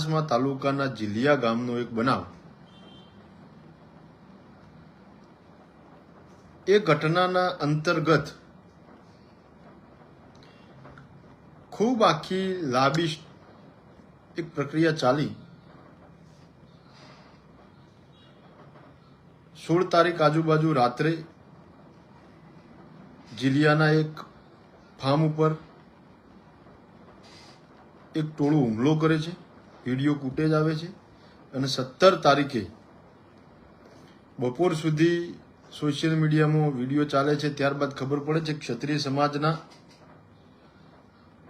બનાસમાં તાલુકાના જીલિયા ગામનો એક બનાવ. એ ઘટનાના અંતર્ગત ખૂબ આખી લાંબી એક પ્રક્રિયા ચાલી. 16 તારીખ આજુબાજુ રાત્રે જીલિયાના એક ફાર્મ ઉપર એક ટોળું હુમલો કરે છે. વિડીયો ફૂટેજ આવે છે. અને 17 તારીખે બપોર સુધી સોશિયલ મીડિયામાં વિડીયો ચાલે છે. ત્યારબાદ ખબર પડે છે કે ક્ષત્રિય સમાજના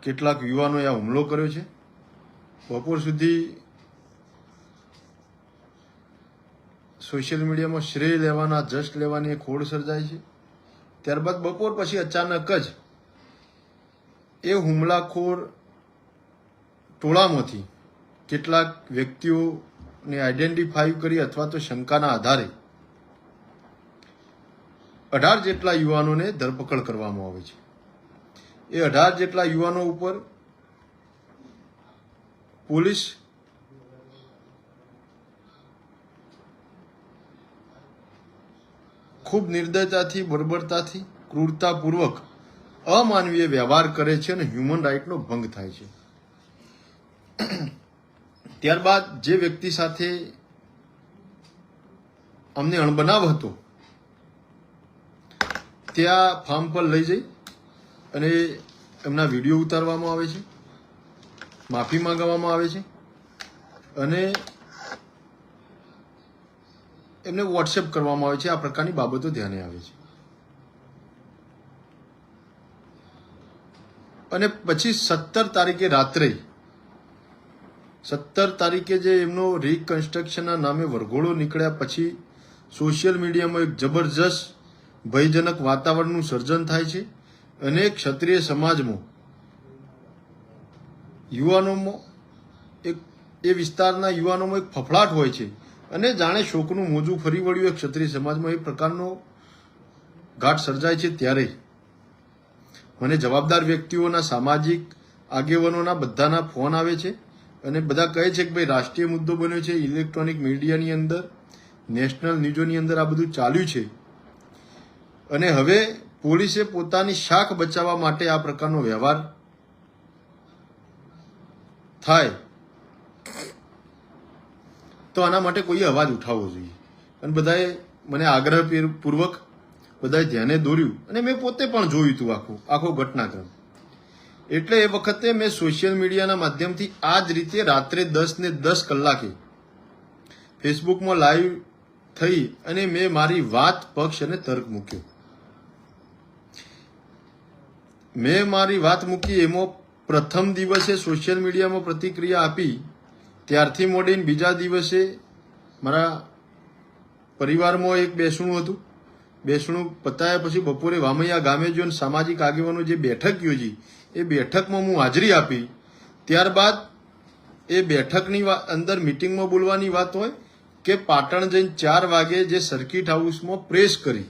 કેટલાક યુવાનોએ આ હુમલો કર્યો છે. બપોર સુધી સોશિયલ મીડિયામાં શ્રેય લેવાના, જસ્ટ લેવાની એક હોડ સર્જાય છે. ત્યારબાદ બપોર પછી અચાનક જ એ હુમલાખોર ટોળામાંથી કેટલાક વ્યક્તિઓને આઈડેન્ટિફાઈ કરી અથવા તો શંકાના આધારે 18 જેટલા યુવાનોને ધરપકડ કરવામાં આવે છે. એ 18 જેટલા યુવાનો ઉપર પોલીસ ખૂબ નિર્દયતાથી, બર્બરતાથી, ક્રૂરતાપૂર્વક અમાનવીય વ્યવહાર કરે છે અને હ્યુમન રાઇટનો ભંગ થાય છે. ત્યારબાદ જે વ્યક્તિ સાથે અમને અણબનાવ હતો ત્યાં ફાર્મ પર લઈ જઈ અને એમના વિડીયો ઉતારવામાં આવે છે, માફી માંગવામાં આવે છે અને એમને વોટ્સએપ કરવામાં આવે છે. આ પ્રકારની બાબતો ધ્યાને આવે છે. અને પછી 17 તારીખે રાત્રે 17 તારીખે જે એમનો રિકન્સ્ટ્રક્શનના નામે વરઘોડો નીકળ્યા પછી સોશિયલ મીડિયામાં એક જબરજસ્ત ભયજનક વાતાવરણનું સર્જન થાય છે અને ક્ષત્રિય સમાજમાં, યુવાનોમાં એ વિસ્તારના યુવાનોમાં એક ફફડાટ હોય છે અને જાણે શોકનું મોજું ફરી વળ્યું ક્ષત્રિય સમાજમાં એ પ્રકારનો ઘાટ સર્જાય છે. ત્યારે મને જવાબદાર વ્યક્તિઓના, સામાજિક આગેવાનોના બધાના ફોન આવે છે અને બધા કહે છે કે ભાઈ રાષ્ટ્રીય મુદ્દો બન્યો છે. ઇલેક્ટ્રોનિક મીડિયાની અંદર, નેશનલ ન્યૂઝોની અંદર આ બધું ચાલ્યું છે અને હવે પોલીસે પોતાની શાખ બચાવવા માટે આ પ્રકારનો વ્યવહાર થાય તો આના માટે કોઈએ અવાજ ઉઠાવવો જોઈએ. અને બધાએ મને આગ્રહપૂર્વક બધાએ ધ્યાને દોર્યું અને મેં પોતે પણ જોયું હતું આખો ઘટનાક્રમ. એટલે એ વખતે મેં સોશિયલ મીડિયાના માધ્યમથી આ જ રીતે રાત્રે 10:10 ફેસબુકમાં લાઈવ થઈ અને મેં મારી વાત, પક્ષ અને તર્ક મૂક્યો. મેં મારી વાત મૂકી એમાં પ્રથમ દિવસે સોશિયલ મીડિયામાં પ્રતિક્રિયા આપી. ત્યારથી મોડીને બીજા દિવસે મારા પરિવારમાં એક બેસણું હતું. બેસણું પતાયા પછી બપોરે વામૈયા ગામે જો સામાજિક આગેવાનો જે બેઠક યોજી એ બેઠકમાં હું હાજરી આપી. ત્યારબાદ એ બેઠકની અંદર મિટિંગમાં બોલવાની વાત હોય કે પાટણ જઈને 4 વાગે જે સર્કિટ હાઉસમાં પ્રેસ કરી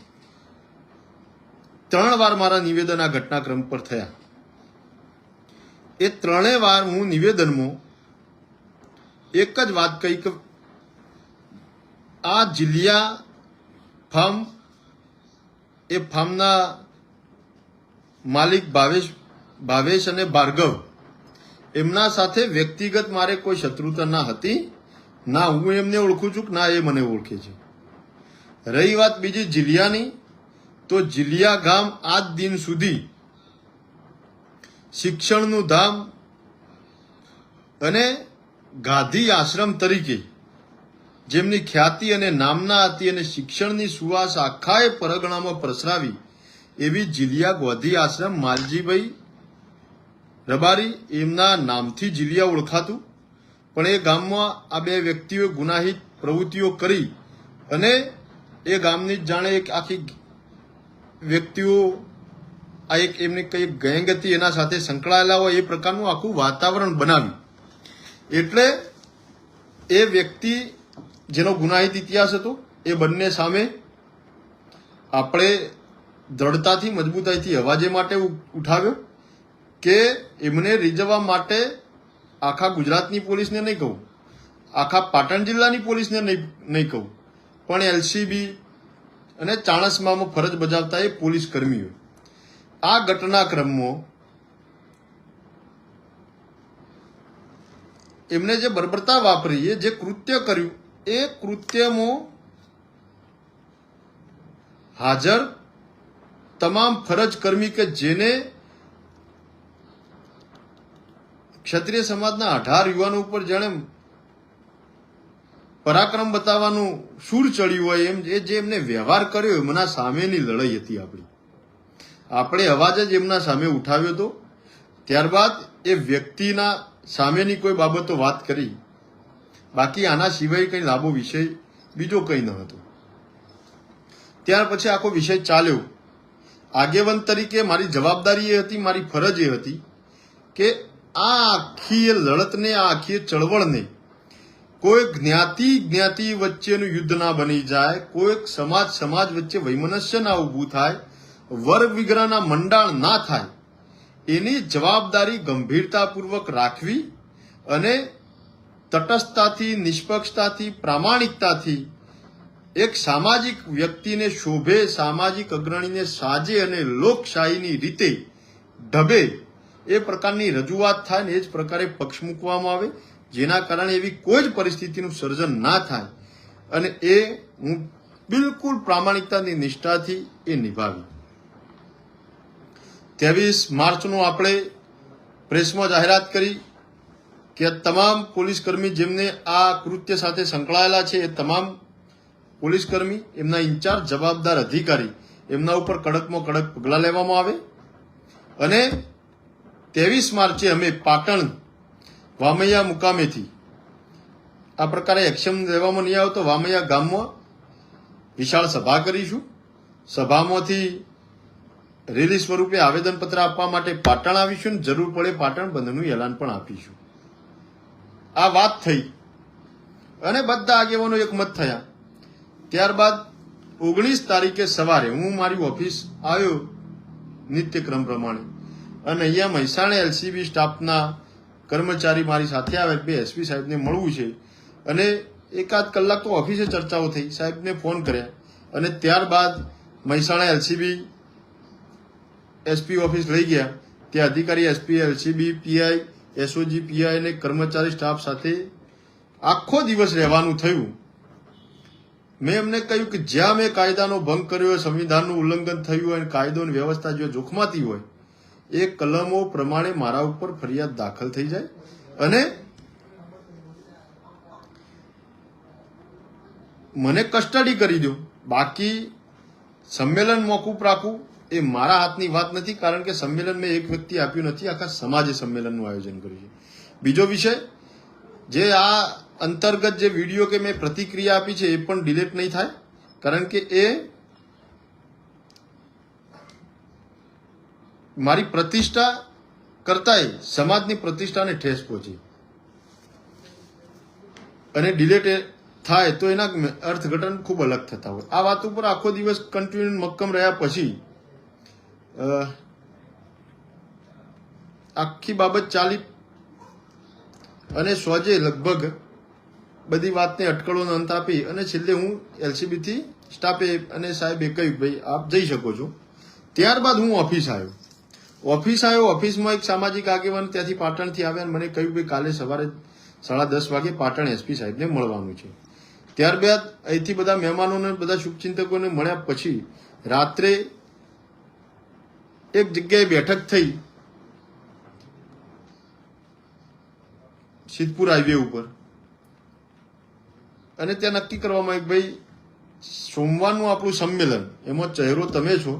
3 વાર મારા નિવેદન આ ઘટનાક્રમ પર થયા. એ 3 વાર હું નિવેદનમાં એક જ વાત કહી કે આ જીલિયા ફાર્મ, એ ફાર્મના માલિક ભાવેશ અને ભાર્ગવ, એમના સાથે વ્યક્તિગત મારે કોઈ શત્રુતા ના હતી. ના હું એમને ઓળખું છું ના એ મને ઓળખે છે. રહી વાત બીજી જીલિયાની, તો જીલિયા ગામ આજ દિન સુધી શિક્ષણનું ધામ અને ગાંધી આશ્રમ તરીકે જેમની ખ્યાતિ અને નામના હતી અને શિક્ષણની સુવાસ આખાએ પરગણામાં પ્રસરાવી એવી જીલિયા ગાંધી આશ્રમ માલજીભાઈ રબારી એમના નામથી જીલિયા ઓળખાતું. પણ એ ગામમાં આ બે વ્યક્તિઓએ ગુનાહિત પ્રવૃત્તિઓ કરી અને એ ગામની જ જાણે એક આખી વ્યક્તિઓ આ એક એમની કઈ ગેંગ હતી એના સાથે સંકળાયેલા હોય એ પ્રકારનું આખું વાતાવરણ બનાવ્યું. એટલે એ વ્યક્તિ જેનો ગુનાહિત ઇતિહાસ હતો એ બંને સામે આપણે દ્રઢતાથી, મજબૂતાઈથી અવાજ એ માટે ઉઠાવ્યો કે એમને રીઝવવા માટે આખા ગુજરાતની પોલીસને નહીં કહું આખા પાટણ જિલ્લાની પોલીસને નહીં કહું, પણ એલસીબી અને ચાણસ્મામાં ફરજ બજાવતા એ પોલીસ કર્મીઓ આ ઘટનાક્રમમાં એમને જે બર્બરતા વાપરી, જે કૃત્ય કર્યું, એ કૃત્યમાં હાજર તમામ ફરજ કર્મી કે જેને ક્ષત્રિય સમાજના 18 યુવાનો ઉપર જેણે પરાક્રમ બતાવવાનું સૂર ચડ્યું હોય એમ જે એમને વ્યવહાર કર્યો એમના સામેની લડાઈ હતી. આપણે અવાજ જ એમના સામે ઉઠાવ્યો હતો. ત્યારબાદ એ વ્યક્તિના સામેની કોઈ બાબતો વાત કરી, બાકી આના સિવાય કંઈ લાંબો વિષય બીજો કંઈ ન હતો. ત્યાર પછી આખો વિષય ચાલ્યો. આગેવાન તરીકે મારી જવાબદારી એ હતી, મારી ફરજ એ હતી કે આ આખી લડતને, આ આખી ચળવળને કોઈ જ્ઞાતિ વચ્ચેનું યુદ્ધ ના બની જાય, કોઈ સમાજ વચ્ચે વૈમનસ્ય ના ઊભું થાય, વર્ગ વિગ્રહના મંડાણ ના થાય, એની જવાબદારી ગંભીરતાપૂર્વક રાખવી અને તટસ્થતાથી, નિષ્પક્ષતાથી, પ્રામાણિકતાથી એક સામાજિક વ્યક્તિને શોભે, સામાજિક અગ્રણીને સાજે અને લોકશાહીની રીતે ઢબે એ પ્રકારની રજૂઆત થાય ને એ જ પ્રકારે પક્ષ મૂકવામાં આવે, જેના કારણે એવી કોઈ જ પરિસ્થિતિનું સર્જન ના થાય. અને એ હું બિલકુલ પ્રામાણિકતાની નિષ્ઠાથી એ નિભાવી. 23 માર્ચનું આપણે પ્રેસમાં જાહેરાત કરી કે તમામ પોલીસકર્મી જેમને આ કૃત્ય સાથે સંકળાયેલા છે એ તમામ પોલીસકર્મી, એમના ઇન્ચાર્જ, જવાબદાર અધિકારી, એમના ઉપર કડકમાં કડક પગલાં લેવામાં આવે. અને 23 માર્ચે અમે પાટણ વામૈયા મુકામેથી આ પ્રકારે એક્શન લેવામાં નહીં આવે તો વામૈયા ગામમાં વિશાળ સભા કરીશું. સભામાંથી રેલી સ્વરૂપે આવેદનપત્ર આપવા માટે પાટણ આવીશું ને જરૂર પડે પાટણ બંધનું એલાન પણ આપીશું. આ વાત થઈ અને બધા આગેવાનો એકમત થયા. ત્યારબાદ 19 તારીખે સવારે હું મારી ઓફિસ આવ્યો નિત્યક્રમ પ્રમાણે, અને અહીંયા મહેસાણા એલસીબી સ્ટાફના કર્મચારી મારી સાથે આવે, 2 એસપી સાહેબને મળવું છે, અને 1-8 કલાક તો ઓફિસે ચર્ચાઓ થઈ. સાહેબને ફોન કર્યા અને ત્યારબાદ મહેસાણા એલસીબી એસપી ઓફિસ લઈ ગયા. ત્યાં અધિકારી SP, LCB PI, SOG PI અને કર્મચારી સ્ટાફ સાથે આખો દિવસ રહેવાનું થયું. મેં એમને કહ્યું કે જ્યાં મેં કાયદાનો ભંગ કર્યો હોય, સંવિધાનનું ઉલ્લંઘન થયું હોય, કાયદો અને વ્યવસ્થા જો જોખમાતી હોય, એ કલમો પ્રમાણે મારા ઉપર ફરિયાદ દાખલ થઈ જાય અને મને કસ્ટડી કરી દો. બાકી સંમેલન મોકૂફ રાખવું એ મારા હાથની વાત નથી, કારણ કે સંમેલન મેં એક વ્યક્તિ આપ્યું નથી, આખા સમાજે સંમેલનનું આયોજન કર્યું છે. બીજો વિષય, જે આ અંતર્ગત જે વિડીયો કે મેં પ્રતિક્રિયા આપી છે એ પણ ડિલીટ નહીં થાય, કારણ કે એ મારી પ્રતિષ્ઠા કરતાંય સમાજની પ્રતિષ્ઠાને ઠેસ પહોંચી, અને ડિલીટ થાય તો એના અર્થઘટન ખૂબ અલગ થતા હોય. આ વાત ઉપર આખો દિવસ કન્ટિન્યુ મક્કમ રહ્યા પછી આખી બાબત ચાલી અને સોજે લગભગ બધી વાતને અટકળોનો અંત આપી અને છેલ્લે હું એલસીબીથી સ્ટાફે અને સાહેબે કહ્યું ભાઈ આપ જઈ શકો છો. ત્યારબાદ હું ઓફિસ આવ્યો. ઓફિસમાં એક સામાજિક આગેવાન ત્યાંથી પાટણથી આવ્યા અને મને કહ્યું ભાઈ કાલે સવારે 10:30 વાગે પાટણ એસપી સાહેબને મળવાનું છે. ત્યારબાદ અહીંથી બધા મહેમાનોને, બધા શુભચિંતકોને મળ્યા પછી રાત્રે એક જગ્યાએ બેઠક થઈ સિદ્ધપુર હાઈવે ઉપર, અને ત્યાં નક્કી કરવામાં આવ્યું ભાઈ સોમવારનું આપણું સંમેલન, એમાં ચહેરો તમે છો,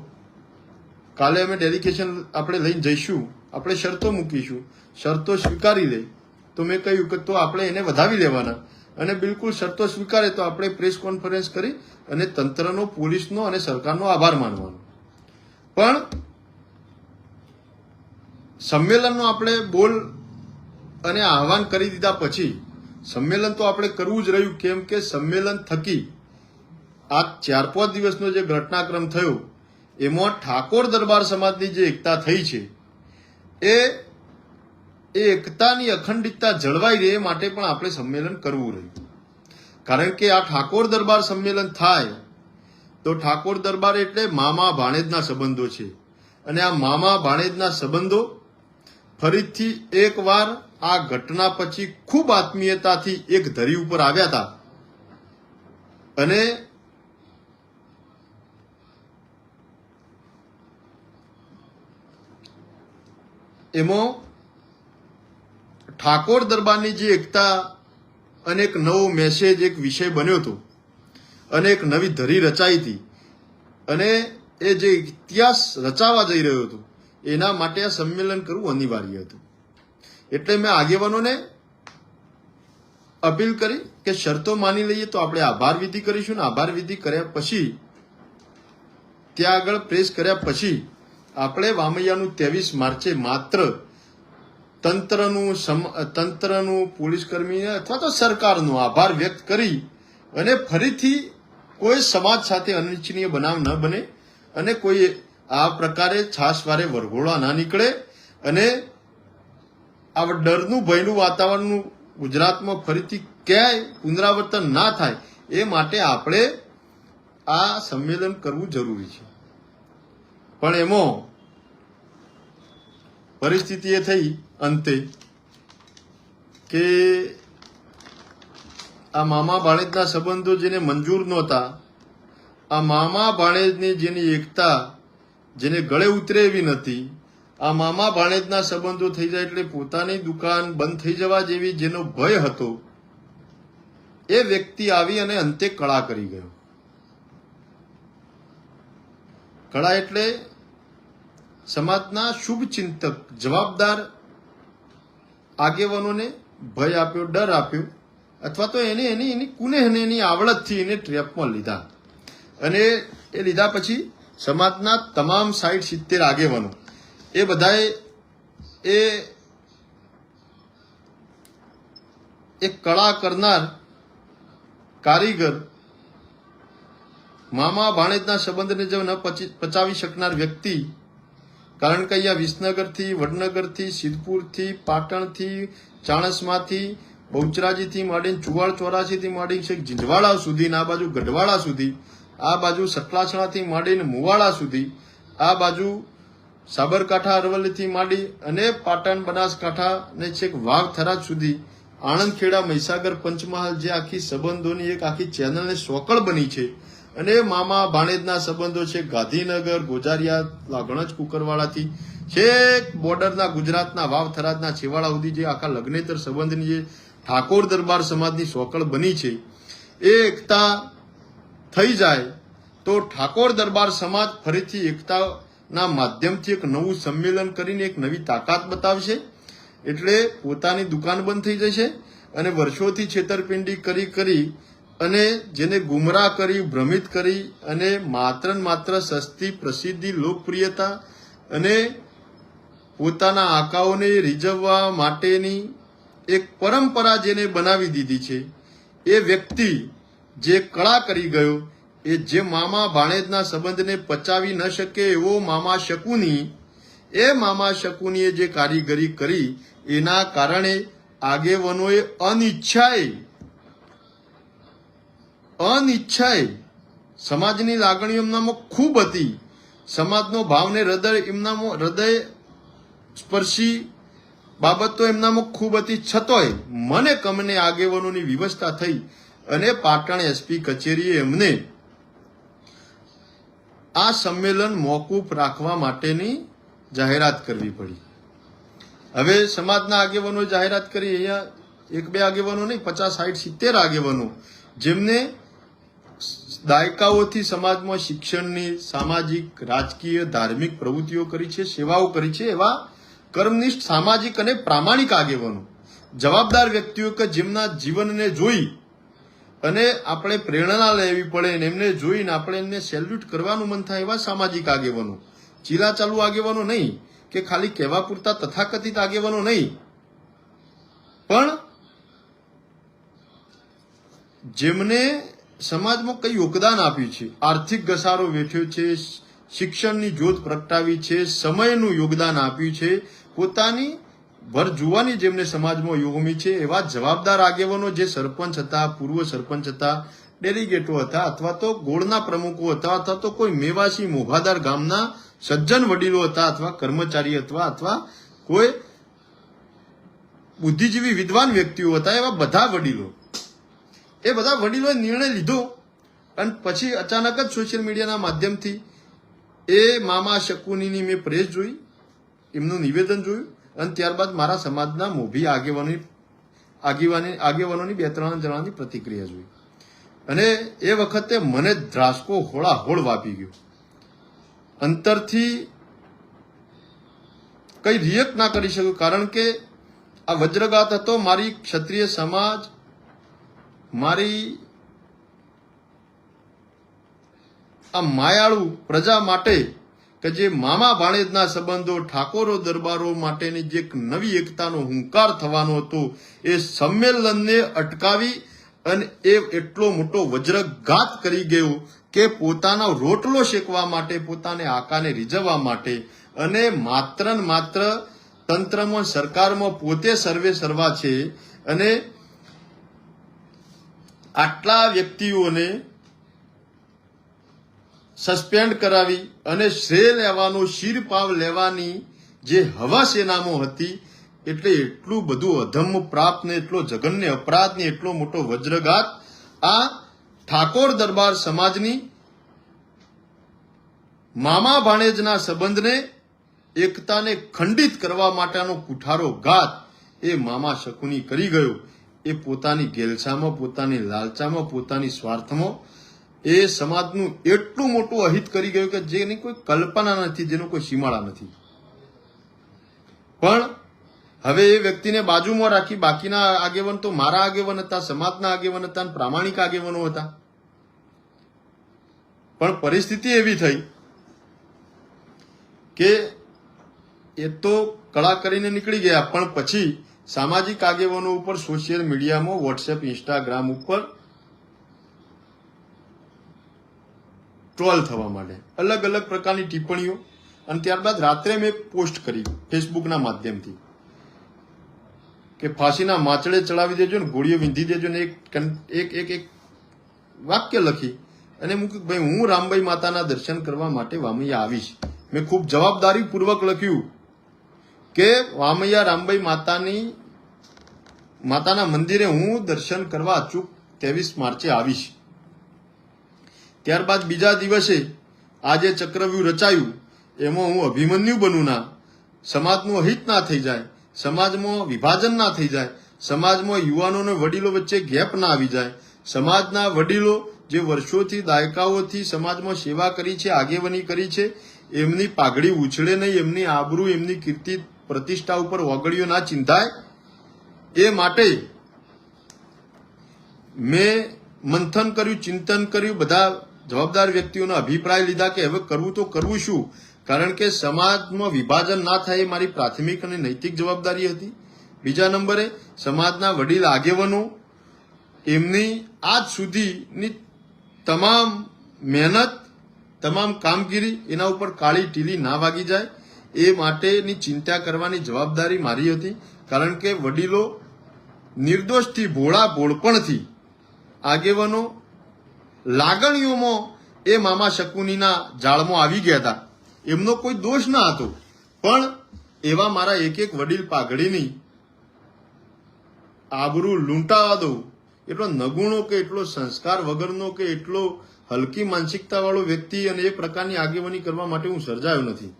કાલે અમે ડેલિગેશન આપણે લઈને જઈશું, આપણે શરતો મૂકીશું, શરતો સ્વીકારી લે તો મેં કહ્યું કે તો આપણે એને વધાવી લેવાના, અને બિલકુલ શરતો સ્વીકારે તો આપણે પ્રેસ કોન્ફરન્સ કરી અને તંત્રનો, પોલીસનો અને સરકારનો આભાર માનવાનો. પણ સંમેલનનો આપણે બોલ અને આહવાન કરી દીધા પછી સંમેલન તો આપણે કરવું જ રહ્યું, કેમ કે સંમેલન થકી આ 4-5 દિવસનો જે ઘટનાક્રમ થયો એમાં ઠાકોર દરબાર સમાજની જે એકતા થઈ છે એ એ એકતાની અખંડિતતા જળવાઈ રહે એ માટે પણ આપણે સંમેલન કરવું રહ્યું. કારણ કે આ ઠાકોર દરબાર સંમેલન થાય તો ઠાકોર દરબાર એટલે મામા ભાણેજના સંબંધો છે. અને આ મામા ભાણેજના સંબંધો ફરીથી એકવાર આ ઘટના પછી ખૂબ આત્મીયતાથી એક ધરી ઉપર આવ્યા હતા. અને એમાં ઠાકોર દરબારની જે એકતા અને એક નવો મેસેજ, એક વિષય બન્યો હતો અને એક નવી ધરી રચાઈ હતી અને એ જે ઇતિહાસ રચાવા જઈ રહ્યો હતો એના માટે આ સંમેલન કરવું અનિવાર્ય હતું. એટલે મેં આગેવાનોને અપીલ કરી કે શરતો માની લઈએ તો આપણે આભાર વિધિ કરીશું ને આભાર વિધિ કર્યા પછી ત્યાં આગળ પ્રેસ કર્યા પછી આપણે વામૈયાનું 23 માર્ચે માત્ર તંત્રનું પોલીસકર્મી અથવા તો સરકારનો આભાર વ્યક્ત કરી અને ફરીથી કોઈ સમાજ સાથે અનિચ્છનીય બનાવ ન બને અને કોઈ આ પ્રકારે છાશવારે વરઘોડો ના નીકળે અને આ ડરનું ભયનું વાતાવરણનું ગુજરાતમાં ફરીથી ક્યાંય પુનરાવર્તન ના થાય એ માટે આપણે આ સંમેલન કરવું જરૂરી છે. પણ એમાં પરિસ્થિતિ એ થઈ અંતે કે આ મામા ભાણેજના સંબંધો જેને મંજૂર નહોતા, આ મામા ભાણેજની જેની એકતા જેને ગળે ઉતરે એવી નથી, આ મામા ભાણેજના સંબંધો થઈ જાય એટલે પોતાની દુકાન બંધ થઈ જવા જેવી જેનો ભય હતો એ વ્યક્તિ આવી અને અંતે કળા કરી ગયો. કળા એટલે સમાજના શુભ ચિંતક, જવાબદાર આગેવાનોને ભય આપ્યો, ડર આપ્યો અથવા તો એને એની કુનેહને એની આવડતથી એને ટ્રેપમાં લીધા. અને એ લીધા પછી સમાજના તમામ 60-70 આગેવાનો એ બધાએ એક કળા કરનાર કારીગર, મામા ભાણેજના સંબંધને જો ન પચાવી શકનાર વ્યક્તિ, કારણ કે અહીંયા વિસનગરથી, વડનગરથી, સિદ્ધપુરથી, પાટણથી, ચાણસમાથી, બહુચરાજીથી માંડીને ચુવાડ ચોરાસીથી માંડીને છેક ઝીંઝવાડા સુધી, આ બાજુ ગઢવાડા સુધી, આ બાજુ સતલાસણાથી માંડીને મુવાડા સુધી, આ બાજુ સાબરકાંઠા અરવલ્લીથી માંડી અને પાટણ બનાસકાંઠા ને છેક વાઘથરાજ સુધી, આણંદ ખેડા મહીસાગર પંચમહાલ જે આખી સંબંધોની એક આખી ચેનલને સોકળ બની છે. અને મામા ભાણેજના સંબંધો છે ગાંધીનગર, ગોજારિયા, લાગણજ, કુકરવાડાથી છેક બોર્ડરના ગુજરાતના વાવથરાજના છેવાડા સુધી જે આખા લગ્નેતર સંબંધની જે ઠાકોર દરબાર સમાજની સોકળ બની છે એ એકતા થઈ જાય તો ઠાકોર દરબાર સમાજ ફરીથી એકતાના માધ્યમથી એક નવું સંમેલન કરીને એક નવી તાકાત બતાવશે. એટલે પોતાની દુકાન બંધ થઈ જશે અને વર્ષોથી છેતરપિંડી કરી અને જેને ગુમરાહ કરી, ભ્રમિત કરી અને માત્ર ને માત્ર સસ્તી પ્રસિદ્ધિ, લોકપ્રિયતા અને પોતાના આંકાઓને રીઝવવા માટેની એક પરંપરા જેને બનાવી દીધી છે એ વ્યક્તિ જે કળા કરી ગયો, એ જે મામા ભાણેજના સંબંધને પચાવી ન શકે એવો મામા શકુની, એ મામા શકુનીએ જે કારીગરી કરી એના કારણે આગેવાનોએ અનિચ્છાએ સમાજની લાગણીઓ એમનામાં ખૂબ હતી, સમાજનો ભાવને હૃદય સ્પર્શી બાબતો એમનામાં ખૂબ હતી, છતોય મને કમને આગેવાનોની વ્યવસ્થા થઈ અને પાટણ એસપી કચેરીએ એમને આ સંમેલન મોકૂફ રાખવા માટેની જાહેરાત કરવી પડી. હવે સમાજના આગેવાનો જાહેરાત કરી, અહીંયા 1-2 આગેવાનો નહીં, 50, 60, 70 આગેવાનો જેમને દાયકાઓથી સમાજમાં શિક્ષણની, સામાજિક, રાજકીય, ધાર્મિક પ્રવૃત્તિઓ કરી છે, સેવાઓ કરી છે, એવા કર્મનિષ્ઠ, સામાજિક અને પ્રામાણિક આગેવાનો, જવાબદાર વ્યક્તિઓ કે જેમના જીવનને જોઈ અને આપણે પ્રેરણા લેવી પડે ને એમને જોઈને આપણે એમને સેલ્યુટ કરવાનું મન થાય એવા સામાજિક આગેવાનો, ચીલાચાલુ આગેવાનો નહીં કે ખાલી કહેવા પૂરતા તથાકથિત આગેવાનો નહીં, પણ જેમને સમાજમાં કઈ યોગદાન આપ્યું છે, આર્થિક ઘસારો વેઠ્યો છે, શિક્ષણની જ્યોત પ્રગટાવી છે, સમયનું યોગદાન આપ્યું છે, પોતાની ભર જુવાની જેમને સમાજમાં યોગમી છે એવા જવાબદાર આગેવાનો જે સરપંચ હતા, પૂર્વ સરપંચ હતા, ડેલિગેટો હતા, અથવા તો ગોળના પ્રમુખો હતા, અથવા તો કોઈ મેવાસી મોભાદાર ગામના સજ્જન વડીલો હતા, અથવા કર્મચારી અથવા કોઈ બુદ્ધિજીવી વિદ્વાન વ્યક્તિઓ હતા, એવા બધા વડીલો, એ બધા વડીલોએ નિર્ણય લીધો અને પછી અચાનક જ સોશિયલ મીડિયાના માધ્યમથી એ મામા શકુનીની મેં પ્રેસ જોઈ, એમનું નિવેદન જોયું અને ત્યારબાદ મારા સમાજના મોભી આગેવાનોની 2-3 જણાની પ્રતિક્રિયા જોઈ અને એ વખતે મને ધ્રાસકો હોળાહોળ વાપી ગયો. અંતરથી કઈ રિએક્ટ ના કરી શક્યો, કારણ કે આ વજ્રઘાત હતો મારી ક્ષત્રિય સમાજ, મારી આ માયાળુ પ્રજા માટે કે જે મામા ભાણેજના સંબંધો, ઠાકોરો દરબારો માટેની જે એક નવી એકતાનો હુંકાર થવાનો હતો, એ સંમેલનને અટકાવી અને એ એટલો મોટો વજ્રઘાત કરી ગયો કે પોતાનો રોટલો શેકવા માટે, પોતાને આકાને રીઝવવા માટે અને માત્ર ને માત્ર તંત્રમાં, સરકારમાં પોતે સર્વે સર્વા છે અને આટલા વ્યક્તિઓને સસ્પેન્ડ કરાવી અને શ્રેય લેવાનો, શિરપાવ લેવાની જે હવા સેનામાં હતી, એટલે એટલું બધું અધમ્મ પ્રાપ્ત ને એટલો જઘન્ય અપરાધ ને એટલો મોટો વજ્રઘાત આ ઠાકોર દરબાર સમાજની મામા ભાણેજના સંબંધને, એકતાને ખંડિત કરવા માટેનો કુઠારો ઘાત એ મામા શકુની કરી ગયો. એ પોતાની ગેલસામાં, પોતાની લાલચામાં, પોતાની સ્વાર્થમાં એ સમાજનું એટલું મોટું અહિત કરી ગયું કે જેની કોઈ કલ્પના નથી, જેનો કોઈ સીમાડા નથી. પણ હવે એ વ્યક્તિને બાજુમાં રાખી બાકીના આગેવાન તો મારા આગેવાન હતા, સમાજના આગેવાન હતા અને પ્રામાણિક આગેવાનો હતા. પણ પરિસ્થિતિ એવી થઈ કે એ તો કળા કરીને નીકળી ગયા, પણ પછી સામાજિક આગેવાનો ઉપર સોશિયલ મીડિયામાં, વોટ્સએપ, ઇન્સ્ટાગ્રામ ઉપર ટ્રોલ થવા માંડે, અલગ અલગ પ્રકારની ટિપ્પણીઓ. અને ત્યારબાદ રાત્રે મેં પોસ્ટ કરી ફેસબુકના માધ્યમથી કે ફાંસીના માચડે ચડાવી દેજો ને ગોળીઓ વીંધી દેજો ને એક વાક્ય લખી અને મૂક્યું, ભાઈ હું રામબાઈ માતાના દર્શન કરવા માટે વામૈયા આવીશ. મેં ખૂબ જવાબદારીપૂર્વક લખ્યું કે વામૈયા રામબાઈ માતાના મંદિરે હું દર્શન કરવા અચૂક 23 માર્ચે આવીશ. ત્યારબાદ બીજા દિવસે આ જે ચક્રવ્યૂહ રચાયું એમાં હું અભિમન્યુ બનું ના, સમાજનું અહિત ના થઈ જાય, સમાજમાં વિભાજન ના થઈ જાય, સમાજમાં યુવાનો અને વડીલો વચ્ચે ગેપ ના આવી જાય, સમાજના વડીલો જે વર્ષોથી, દાયકાઓથી સમાજમાં સેવા કરી છે, આગેવાની કરી છે, એમની પાઘડી ઉછળે નહીં, એમની આબરૂ, એમની કીર્તિ પ્રતિષ્ઠા ઉપર ઓગળીઓ ના ચિંતાય, એ માટે મેં મંથન કર્યું, ચિંતન કર્યું, બધા જવાબદાર વ્યક્તિઓના અભિપ્રાય લીધા કે હવે કરવું તો કરવું શું, કારણ કે સમાજમાં વિભાજન ના થાય એ મારી પ્રાથમિક અને નૈતિક જવાબદારી હતી. બીજા નંબરે સમાજના વડીલ આગેવાનો, એમની આજ સુધીની તમામ મહેનત, તમામ કામગીરી, એના ઉપર કાળી ટીલી ના વાગી જાય એ માટેની ચિંતા કરવાની જવાબદારી મારી હતી. કારણ કે વડીલો નિર્દોષથી, ભોળા ભોળપણથી, આગેવાનો લાગણીઓમાં એ મામા શકુનીના જાળમાં આવી ગયા હતા. એમનો કોઈ દોષ ના હતો, પણ એવા મારા એક વડીલ પાઘડીની આબરૂ લૂંટાવા દઉં એટલો નગુણો કે એટલો સંસ્કાર વગરનો કે એટલો હલકી માનસિકતા વાળો વ્યક્તિ અને એ પ્રકારની આગેવાની કરવા માટે હું સર્જાયો નથી.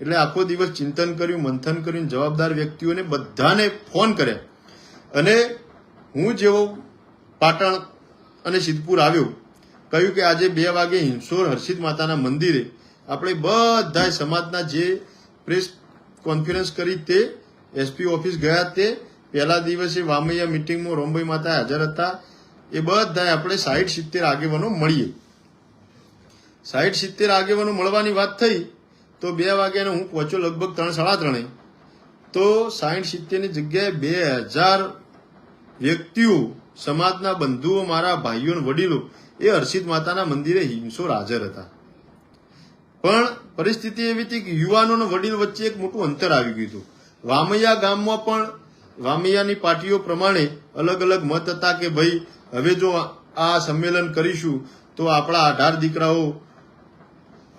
એટલે આખો દિવસ ચિંતન કર્યું, મંથન કર્યું, જવાબદાર વ્યક્તિઓને બધાને ફોન કર્યા અને હું જેવો પાટણ અને સિદ્ધપુર આવ્યો, કહ્યું કે આજે 2 વાગે હિંસોર હર્ષિત માતાના મંદિરે આપણે બધા સમાજના જે પ્રેસ કોન્ફરન્સ કરી તે, એસપી ઓફિસ ગયા તે, પહેલા દિવસે વામૈયા મિટિંગમાં રોમભાઈ માતા હાજર હતા, એ બધા આપણે 60-70 આગેવાનો મળીએ. 60-70 આગેવાનો મળવાની વાત થઈ તો 2 વાગ્યાને હું પહોંચ્યો લગભગ 3-3:30, તો 60-70ની જગ્યાએ 2000 વ્યક્તિઓ, સમાજના બંધુઓ, મારા ભાઈઓ વડીલો એ હર્ષિત માતાના મંદિરે હિંસોર હાજર હતા. પણ પરિસ્થિતિ એવી હતી કે યુવાનો અને વડીલ વચ્ચે એક મોટું અંતર આવી ગયું હતું. વામૈયા ગામમાં પણ વામૈયાની પાર્ટીઓ પ્રમાણે અલગ અલગ મત હતા કે ભાઈ હવે જો આ સંમેલન કરીશું તો આપણા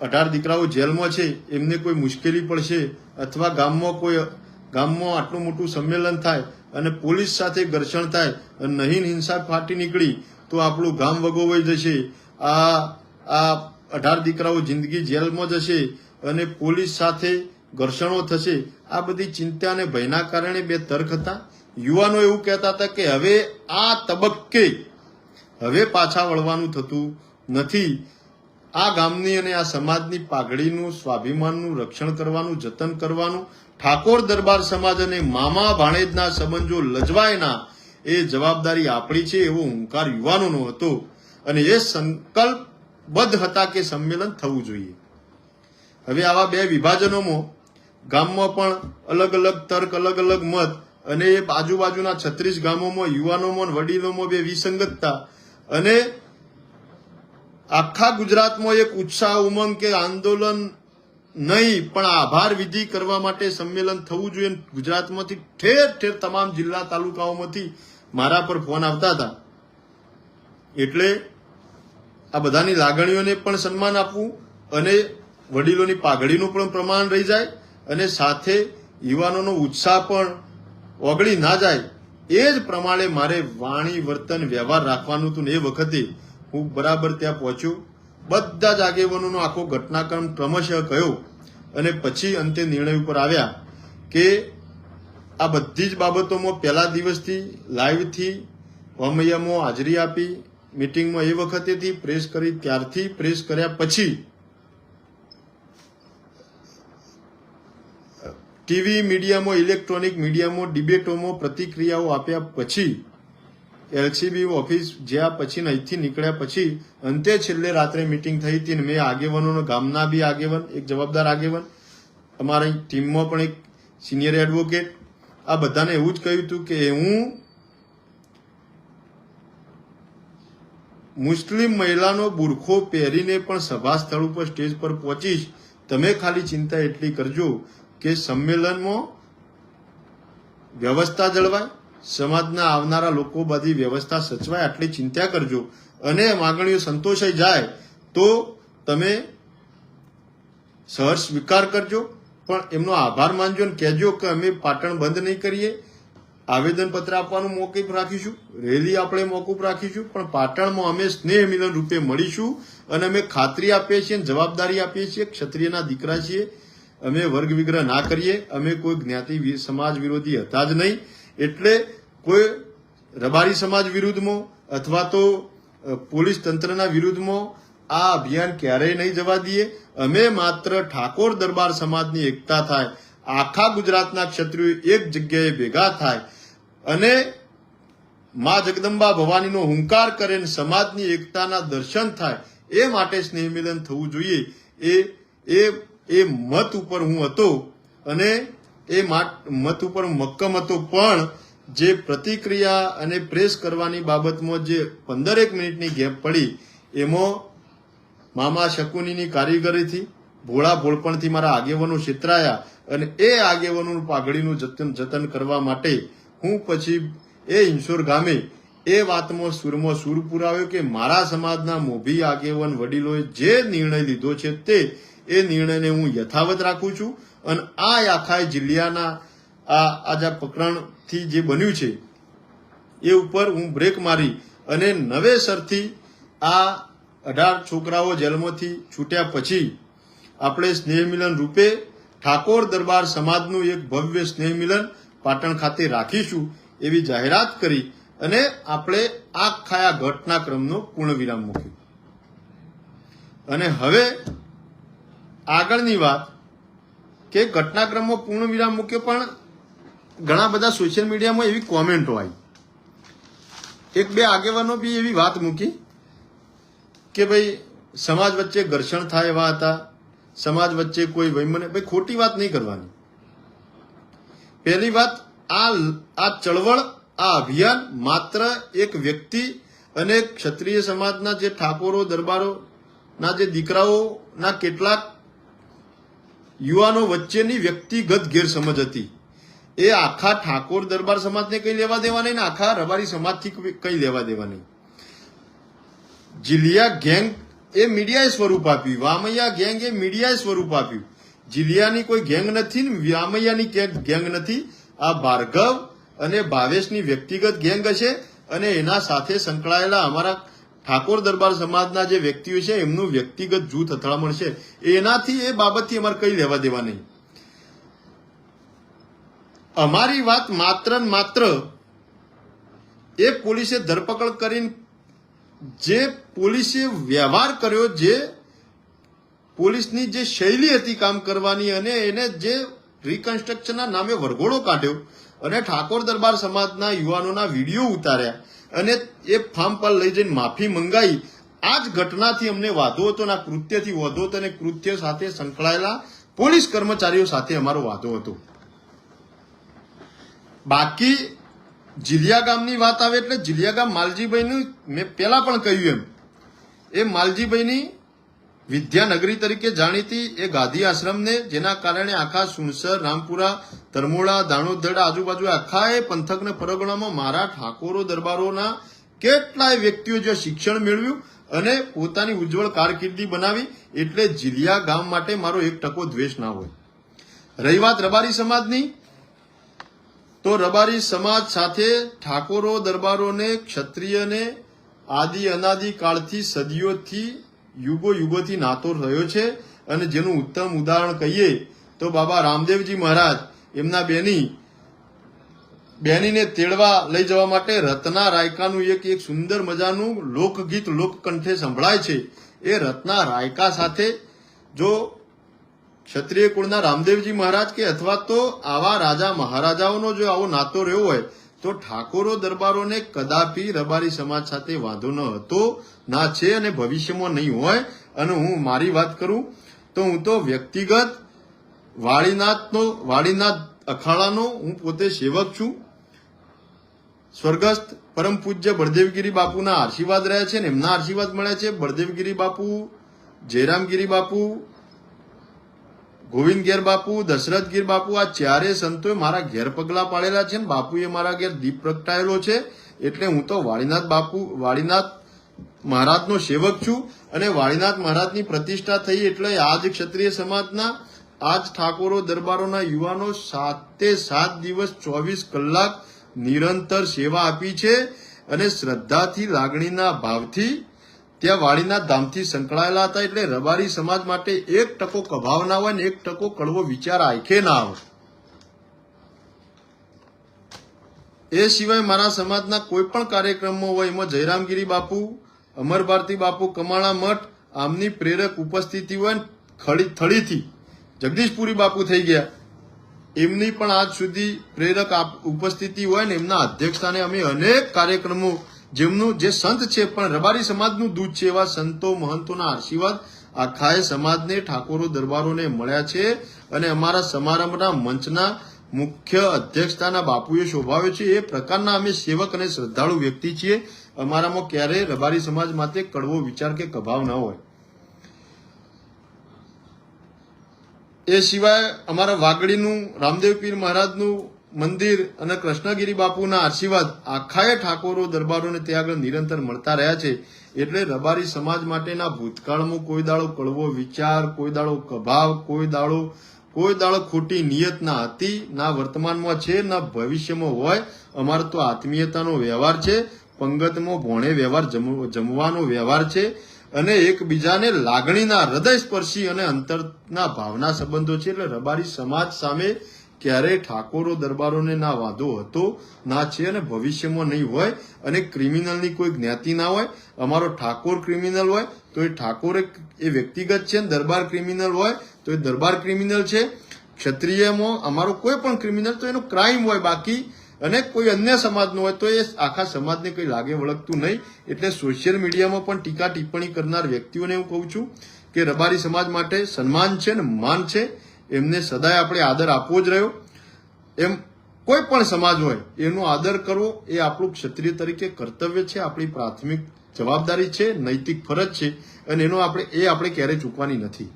18 દીકરાઓ જેલમાં છે એમને કોઈ મુશ્કેલી પડશે, અથવા ગામમાં આટલું મોટું સંમેલન થાય અને પોલીસ સાથે ઘર્ષણ થાય અને નહીં હિંસા ફાટી નીકળી તો આપણું ગામ વગોવાઈ જશે, આ 18 દીકરાઓ જિંદગી જેલમાં જશે અને પોલીસ સાથે ઘર્ષણો થશે. આ બધી ચિંતા અને ભયના કારણે બે તર્ક હતા. યુવાનો એવું કહેતા હતા કે હવે આ તબક્કે હવે પાછા વળવાનું થતું નથી. આ ગામની અને આ સમાજની પાઘડીનું સ્વાભિમાનનું રક્ષણ કરવાનું, જતન કરવાનું, ઠાકોર દરબાર સમાજ અને મામા ભાણેજના સંબંધો લજવાયના એ જવાબદારી આપણી છે એવો હુંકાર યુવાનોનો હતો અને એ સંકલ્પબદ્ધ હતા કે સંમેલન થવું જોઈએ. હવે આવા બે વિભાજનોમાં ગામમાં પણ અલગ અલગ તર્ક, અલગ અલગ મત અને આજુબાજુના 36 ગામોમાં યુવાનોમાં વડીલોમાં બે વિસંગતતા અને આખા ગુજરાતમાં એક ઉત્સાહ, ઉમંગ કે આંદોલન નહીં પણ આભાર વિધિ કરવા માટે સંમેલન થવું જોઈએ. ગુજરાતમાંથી ઠેર ઠેર તમામ જિલ્લા તાલુકાઓમાંથી મારા પર ફોન આવતા હતા. એટલે આ બધાની લાગણીઓને પણ સન્માન આપવું અને વડીલોની પાઘડીનું પણ પ્રમાણ રહી જાય અને સાથે યુવાનોનો ઉત્સાહ પણ ઓગળી ના જાય એ જ પ્રમાણે મારે વાણી, વર્તન, વ્યવહાર રાખવાનું હતું. એ વખતે હું બરાબર ત્યાં પહોંચ્યો. બધા જ આગેવાનોનો આખો ઘટનાક્રમ ક્રમશઃ કયો અને પછી અંતે નિર્ણય ઉપર આવ્યા કે આ બધી જ બાબતોમાં પહેલા દિવસથી લાઈવથી વામૈયામાં હાજરી આપી, મીટિંગમાં એ વખતેથી પ્રેસ કરી, ત્યારથી પ્રેસ કર્યા પછી ટીવી મીડિયામાં, ઇલેક્ટ્રોનિક મીડિયામાં, ડિબેટોમાં પ્રતિક્રિયાઓ આપ્યા પછી એલસીબી ઓફિસ જ્યાં પછી અહીંથી નીકળ્યા પછી અંતે છેલ્લે રાત્રે મીટિંગ થઈ હતી. મેં આગેવાનોનો, ગામના બી આગેવાન, એક જવાબદાર આગેવાન, અમારી ટીમમાં પણ એક સિનિયર એડવોકેટ, આ બધાને એવું જ કહ્યું હતું કે હું મુસ્લિમ મહિલાનો બુરખો પહેરીને પણ સભા સ્થળ ઉપર સ્ટેજ પર પહોંચીશ. તમે ખાલી ચિંતા એટલી કરજો કે સંમેલનમાં વ્યવસ્થા જળવાય, સમાજના આવનારા લોકો બધી વ્યવસ્થા સચવાય, આટલી ચિંતા કરજો અને માગણીઓ સંતોષાઈ જાય તો તમે સહર્ષ સ્વીકાર કરજો, પણ એમનો આભાર માનજો અને કહેજો કે અમે પાટણ બંધ નહીં કરીએ. આવેદનપત્ર આપવાનું મોકૂફ રાખીશું, રેલી આપણે મોકૂફ રાખીશું, પણ પાટણમાં અમે સ્નેહ મિલન રૂપે મળીશું અને અમે ખાતરી આપીએ છીએ, જવાબદારી આપીએ છીએ, ક્ષત્રિયના દીકરા છીએ, અમે વર્ગ વિગ્રહ ના કરીએ, અમે કોઈ જ્ઞાતિ સમાજ વિરોધી હતા જ નહીં. એટલે કોઈ રબારી સમાજ વિરુદ્ધમાં અથવા તો પોલીસ તંત્રના વિરુદ્ધમાં આ અભિયાન ક્યારેય નહીં જવા દઈએ. અમે માત્ર ઠાકોર દરબાર સમાજની એકતા થાય, આખા ગુજરાતના ક્ષત્રિયો એક જગ્યાએ ભેગા થાય અને મા જગદંબા ભવાનીનો હુંકાર કરે અને સમાજની એકતાના દર્શન થાય એ માટે સ્નેહ મિલન થવું જોઈએ. એ મત ઉપર હું હતો અને એ મત ઉપર મક્કમ હતો. પણ જે પ્રતિક્રિયા અને પ્રેસ કરવાની બાબતમાં જે 15 મિનિટની ગેપ પડી એમાં મામા શકુનીની કારીગરીથી, ભોળા ભોળપણથી મારા આગેવાનો છેતરાયા અને એ આગેવાનોનું પાઘડીનું જતન કરવા માટે હું પછી એ ઇન્સોર ગામે એ વાતમાં સુરમાં સૂર પુરાવ્યો કે મારા સમાજના મોભી આગેવાન વડીલોએ જે નિર્ણય લીધો છે તે એ નિર્ણયને હું યથાવત રાખું છું અને આ આખા જિલ્લાના આ જે પ્રકરણથી જે બન્યું છે એ ઉપર હું બ્રેક મારી અને નવેસરથી આ 18 છોકરાઓ જેલમાંથી છૂટ્યા પછી આપણે સ્નેહ મિલન રૂપે ઠાકોર દરબાર સમાજનું એક ભવ્ય સ્નેહ મિલન પાટણ ખાતે રાખીશું એવી જાહેરાત કરી અને આપણે આખા ઘટનાક્રમનો પૂર્ણવિરામ મૂક્યો. અને હવે આગળની વાત કે ઘટનાક્રમમાં પૂર્ણવિરામ મૂક્યો, પણ ઘણા બધા સોશિયલ મીડિયામાં એવી કોમેન્ટો આવી. એક બે આગેવાનો બી એવી વાત મૂકી કે ભાઈ સમાજ વચ્ચે ઘર્ષણ થાય એવા હતા, સમાજ વચ્ચે કોઈ વૈમનસ્ય. ભાઈ ખોટી વાત નહીં કરવાની. પહેલી વાત, આ ચળવળ, આ અભિયાન માત્ર એક વ્યક્તિ અને ક્ષત્રિય સમાજના જે ઠાકોરો દરબારોના જે દીકરાઓના કેટલાક યુવાનો વચ્ચેની વ્યક્તિગત ગેરસમજ હતી. એ આખા ઠાકોર દરબાર સમાજને કઈ લેવા દેવા નહીં ને આખા રબારી સમાજથી કઈ લેવા દેવા નહીં. જીલિયા ગેંગ એ મીડિયાએ સ્વરૂપ આપ્યું, વામૈયા ગેંગ એ મીડિયાએ સ્વરૂપ આપ્યું. જીલિયાની કોઈ ગેંગ નથી ને વામૈયાની ગેંગ નથી. આ ભાર્ગવ અને ભાવેશની વ્યક્તિગત ગેંગ હશે અને એના સાથે સંકળાયેલા અમારા ઠાકોર દરબાર સમાજના જે વ્યક્તિઓ છે એમનું વ્યક્તિગત જૂથ અથડામણ છે. એનાથી એ બાબતથી અમારે કઈ લેવા દેવા નહીં. અમારી વાત માત્ર ને માત્ર એ પોલીસે ધરપકડ કરીને જે પોલીસે વ્યવહાર કર્યો, જે પોલીસની જે શૈલી હતી કામ કરવાની અને એને જે રિકન્સ્ટ્રક્શનના નામે વરઘોડો કાઢ્યો અને ઠાકોર દરબાર સમાજના યુવાનોના વિડીયો ઉતાર્યા અને એ ફાર્મ પર લઈ જઈને માફી મંગાવી, આ જ ઘટનાથી અમને વાંધો હતો અને આ કૃત્યથી વાંધો હતો અને કૃત્ય સાથે સંકળાયેલા પોલીસ કર્મચારીઓ સાથે અમારો વાંધો હતો. બાકી જીલિયા ગામની વાત આવે એટલે જીલિયા ગામ માલજીભાઈનું મેં પહેલા પણ કહ્યું એમ એ માલજીભાઈની વિદ્યાનગરી તરીકે જાણીતી એ ગાંધી આશ્રમને જેના કારણે આખા સુણસર, રામપુરા, ધર્મોડા, દાણોદડા આજુબાજુ આખા એ પંથકને પરગણામાં મારા ઠાકોરો દરબારોના કેટલાય વ્યક્તિઓ જે શિક્ષણ મેળવ્યું અને પોતાની ઉજ્જવળ કારકિર્દી બનાવી. એટલે જીલિયા ગામ માટે મારો 1% દ્વેષ ના હોય. રહી વાત રબારી સમાજની, તો રબારી સમાજ સાથે ઠાકોરો દરબારોને, ક્ષત્રિયને આદિ અનાદિ કાળથી, સદીઓથી, યુગો યુગોથી નાતો રહ્યો છે. અને જેનું ઉત્તમ ઉદાહરણ કહીએ તો બાબા રામદેવજી મહારાજ એમના બેનીને તેડવા લઈ જવા માટે રત્ના રાયકાનું એક સુંદર મજાનું લોકગીત લોકકંઠે સંભળાય છે. એ રત્ના રાયકા સાથે જો ક્ષત્રિય કુળના રામદેવજી મહારાજ કે અથવા તો આવા રાજા મહારાજાઓનો જો આવો નાતો રહ્યો હોય તો ઠાકોરો દરબારોને કદાપી રબારી સમાજ સાથે વાંધો ન હતો, ના છે અને ભવિષ્યમાં નહીં હોય. અને હું મારી વાત કરું તો હું તો વ્યક્તિગત વાળીનાથ અખાડાનો હું પોતે સેવક છું. સ્વર્ગસ્થ પરમ પૂજ્ય બળદેવગીરી બાપુના આશીર્વાદ રહ્યા છે ને એમના આશીર્વાદ મળ્યા છે. બળદેવગીરી બાપુ, જયરામગીરી બાપુ, ગોવિંદગીર બાપુ, દશરથગીર બાપુ, આ ચારે સંતોએ મારા ઘેર પગલા પાડેલા છે ને બાપુએ મારા ઘેર દીપ પ્રગટાયેલો છે. એટલે હું તો વાળીનાથ મહારાજનો સેવક છું. અને વાળીનાથ મહારાજની પ્રતિષ્ઠા થઈ એટલે આજ ક્ષત્રિય સમાજના, આજ ઠાકોરો દરબારોના યુવાનો 7 દિવસ 24 કલાક નિરંતર સેવા આપી છે. અને શ્રદ્ધાથી, લાગણીના ભાવથી ત્યાં વાળીનાથ ધામથી સંકળાયેલા હતા. એટલે રબારી સમાજ માટે 1% કભાવ ના હોય ને 1% કડવો વિચાર આંખે ના આવે. એ સિવાય મારા સમાજના કોઈ પણ કાર્યક્રમો હોય એમાં જયરામગીરી બાપુ, અમર ભારતી બાપુ, કમાણા મઠ આમની પ્રેરક ઉપસ્થિતિ હોય ને થળીથી જગદીશપુરી બાપુ થઈ ગયા એમની પણ આજ સુધી પ્રેરક ઉપસ્થિતિ હોય ને એમના અધ્યક્ષસ્થાને અમે અનેક કાર્યક્રમો, જેમનું જે સંત છે પણ રબારી સમાજનું દૂધ છે એવા સંતો મહંતોના આશીર્વાદ આખાએ સમાજને, ઠાકોરો દરબારોને મળ્યા છે. અને અમારા સમારંભના મંચના મુખ્ય અધ્યક્ષતાના બાપુએ શોભાવ્યો છે. એ પ્રકારના અમે સેવક અને શ્રદ્ધાળુ વ્યક્તિ છીએ. અમારામાં ક્યારેય રબારી સમાજ માટે કડવો વિચાર કે કભાવ ન હોય. એ સિવાય અમારા વાગડીનું રામદેવ પીર મહારાજનું મંદિર અને કૃષ્ણગીરી બાપુના આશીર્વાદ આખાએ ઠાકોરો દરબારોને ત્યાં આગળ નિરંતર મળતા રહ્યા છે. એટલે રબારી સમાજ માટેના ભૂતકાળમાં કોઈ દાડો કડવો વિચાર, કોઈ દાડો કભાવ, કોઈ દાડો ખોટી નિયત ના હતી, ના વર્તમાનમાં છે, ના ભવિષ્યમાં હોય. અમારો તો આત્મીયતાનો વ્યવહાર છે, પંગતમાં ભોણે વ્યવહાર, જમવાનો વ્યવહાર છે. અને એકબીજાને લાગણીના, હૃદયસ્પર્શી અને અંતરના ભાવના સંબંધો છે. એટલે રબારી સમાજ સામે ક્યારેય ઠાકોરો દરબારોને ના વાંધો હતો, ના છે અને ભવિષ્યમાં નહીં હોય. અને ક્રિમિનલની કોઈ જ્ઞાતિ ના હોય. અમારો ઠાકોર ક્રિમિનલ હોય તો એ ઠાકોર એ વ્યક્તિગત છે, દરબાર ક્રિમિનલ હોય તો એ દરબાર ક્રિમિનલ છે. ક્ષત્રિયમાં અમારો કોઈ પણ ક્રિમિનલ તો એનો ક્રાઇમ હોય. બાકી અને કોઈ અન્ય સમાજનો હોય તો એ આખા સમાજને કંઈ લાગે વળગતું નહીં. એટલે સોશિયલ મીડિયામાં પણ ટીકા ટિપ્પણી કરનાર વ્યક્તિઓને હું કહું છું કે રબારી સમાજ માટે સન્માન છે ને માન છે, એમને સદાય આપણે આદર આપવો જ રહ્યો. એમ કોઈ પણ સમાજ હોય એનો આદર કરવો એ આપણું ક્ષત્રિય તરીકે કર્તવ્ય છે, આપણી પ્રાથમિક જવાબદારી છે, નૈતિક ફરજ છે. અને આપણે ક્યારેય ચૂકવાની નથી.